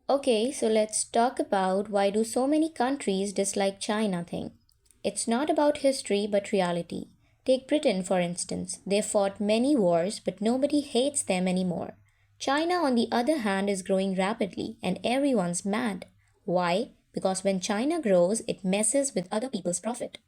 Okay, so let's talk about why do so many countries dislike China thing. It's not about history but reality. Take Britain for instance. They fought many wars but nobody hates them anymore. China on the other hand is growing rapidly and everyone's mad. Why? Because when China grows, it messes with other people's profit.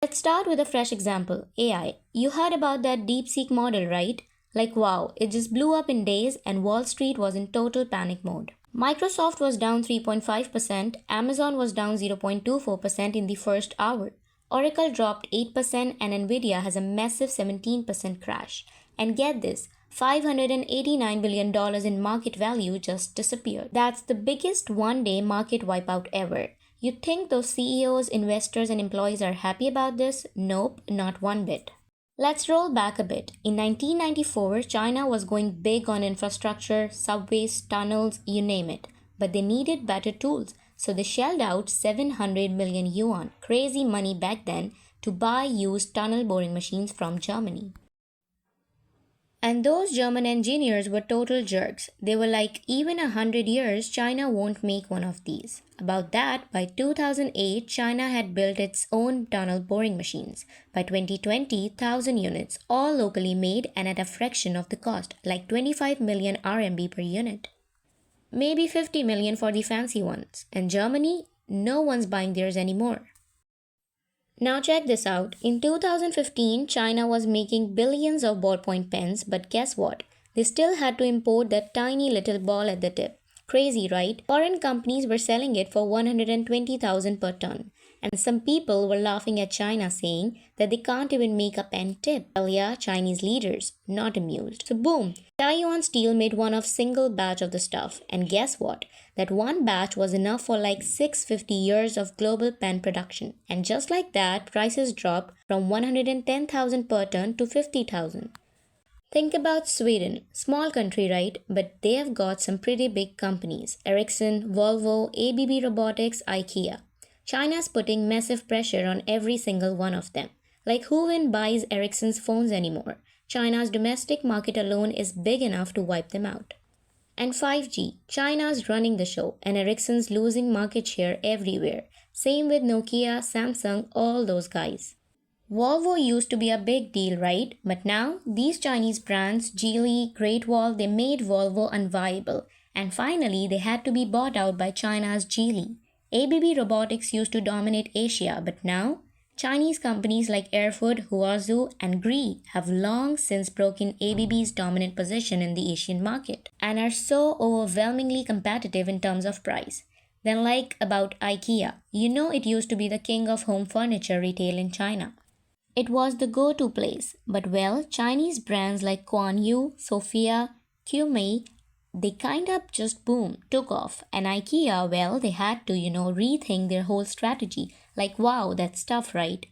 Let's start with a fresh example AI. You heard about that DeepSeek model, right? Like, wow, it just blew up in days and Wall Street was in total panic mode. Microsoft was down 3.5%, Amazon was down 0.24% in the first hour. Oracle dropped 8%, and Nvidia has a massive 17% crash. And get this, $589 billion in market value just disappeared. That's the biggest one day market wipeout ever. You think those CEOs, investors, and employees are happy about this? Nope, not one bit. Let's roll back a bit. In 1994, China was going big on infrastructure, subways, tunnels, you name it. But they needed better tools, so they shelled out 700 million yuan, crazy money back then, to buy used tunnel boring machines from Germany. And those German engineers were total jerks. They were like, even 100 years, China won't make one of these. About that, by 2008, China had built its own tunnel boring machines. By 2020, 1,000 units, all locally made and at a fraction of the cost, like 25 million RMB per unit. Maybe 50 million for the fancy ones. And Germany? No one's buying theirs anymore. Now check this out. In 2015, China was making billions of ballpoint pens, but guess what? They still had to import that tiny little ball at the tip. Crazy, right? Foreign companies were selling it for 120,000 per ton. And some people were laughing at China saying that they can't even make a pen tip. Well, yeah, Chinese leaders, not amused. So boom, Taiwan Steel made one of single batch of the stuff. And guess what? That one batch was enough for like 650 years of global pen production. And just like that, prices dropped from 110,000 per ton to 50,000. Think about Sweden, small country, right? But they have got some pretty big companies Ericsson, Volvo, ABB Robotics, IKEA. China's putting massive pressure on every single one of them. Like, who even buys Ericsson's phones anymore? China's domestic market alone is big enough to wipe them out. And 5G, China's running the show, and Ericsson's losing market share everywhere. Same with Nokia, Samsung, all those guys. Volvo used to be a big deal, right? But now, these Chinese brands, Geely, Great Wall, they made Volvo unviable. And finally, they had to be bought out by China's Geely. ABB Robotics used to dominate Asia, but now, Chinese companies like Airfood, Huazhu, and Gree have long since broken ABB's dominant position in the Asian market and are so overwhelmingly competitive in terms of price. Then, like about IKEA, you know it used to be the king of home furniture retail in China. It was the go to place, but well, Chinese brands like Kuan Yu, Sophia, Qmei, they kind of just boom, took off. And IKEA, well, they had to, rethink their whole strategy. Like, wow, that's tough, right?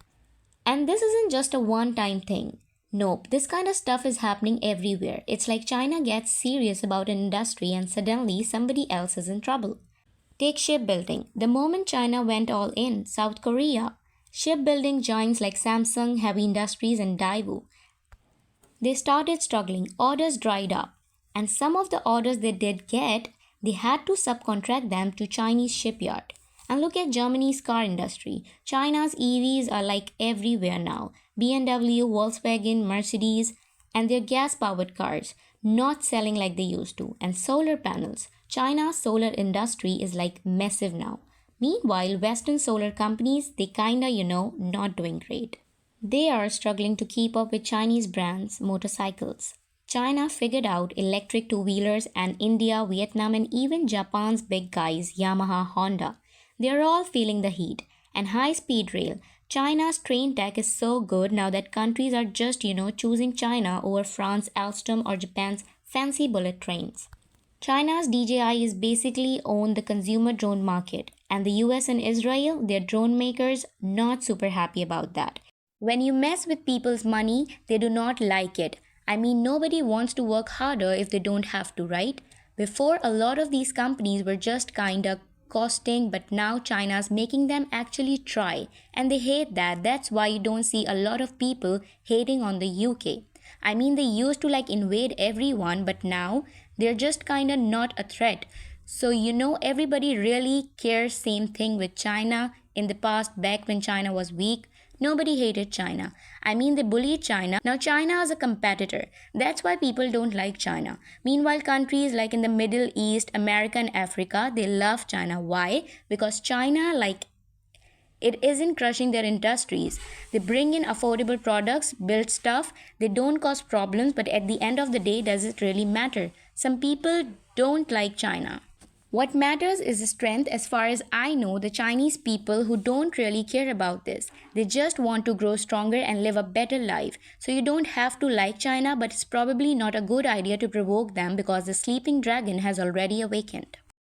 And this isn't just a one time thing. Nope, this kind of stuff is happening everywhere. It's like China gets serious about an industry and suddenly somebody else is in trouble. Take shipbuilding. The moment China went all in, South Korea, shipbuilding giants like Samsung, Heavy Industries, and Daewoo, they started struggling. Orders dried up. And some of the orders they did get, they had to subcontract them to Chinese shipyard. And look at Germany's car industry. China's EVs are like everywhere now. BMW, Volkswagen, Mercedes, and their gas-powered cars not selling like they used to. And solar panels. China's solar industry is like massive now. Meanwhile, Western solar companies, they kinda, not doing great. They are struggling to keep up with Chinese brands, motorcycles. China figured out electric two wheelers, and India, Vietnam, and even Japan's big guys, Yamaha, Honda. They are all feeling the heat. And high speed rail. China's train tech is so good now that countries are just, choosing China over France, Alstom, or Japan's fancy bullet trains. China's DJI is basically own the consumer drone market, and the US and Israel, their drone makers, not super happy about that. When you mess with people's money, they do not like it. I mean, nobody wants to work harder if they don't have to, right? Before, a lot of these companies were just kinda costing, but now China's making them actually try, and they hate that. That's why you don't see a lot of people hating on the UK. I mean, they used to like invade everyone, but now they're just kinda not a threat. So everybody really cares same thing with China. In the past, back when China was weak, nobody hated China. I mean, they bullied China. Now China is a competitor. That's why people don't like China. Meanwhile, countries like in the Middle East, America and Africa, they love China. Why? Because China, like, it isn't crushing their industries. They bring in affordable products, build stuff, they don't cause problems, but at the end of the day, does it really matter? Some people don't like China. What matters is the strength. As far as I know, the Chinese people who don't really care about this. They just want to grow stronger and live a better life. So you don't have to like China, but it's probably not a good idea to provoke them because the sleeping dragon has already awakened.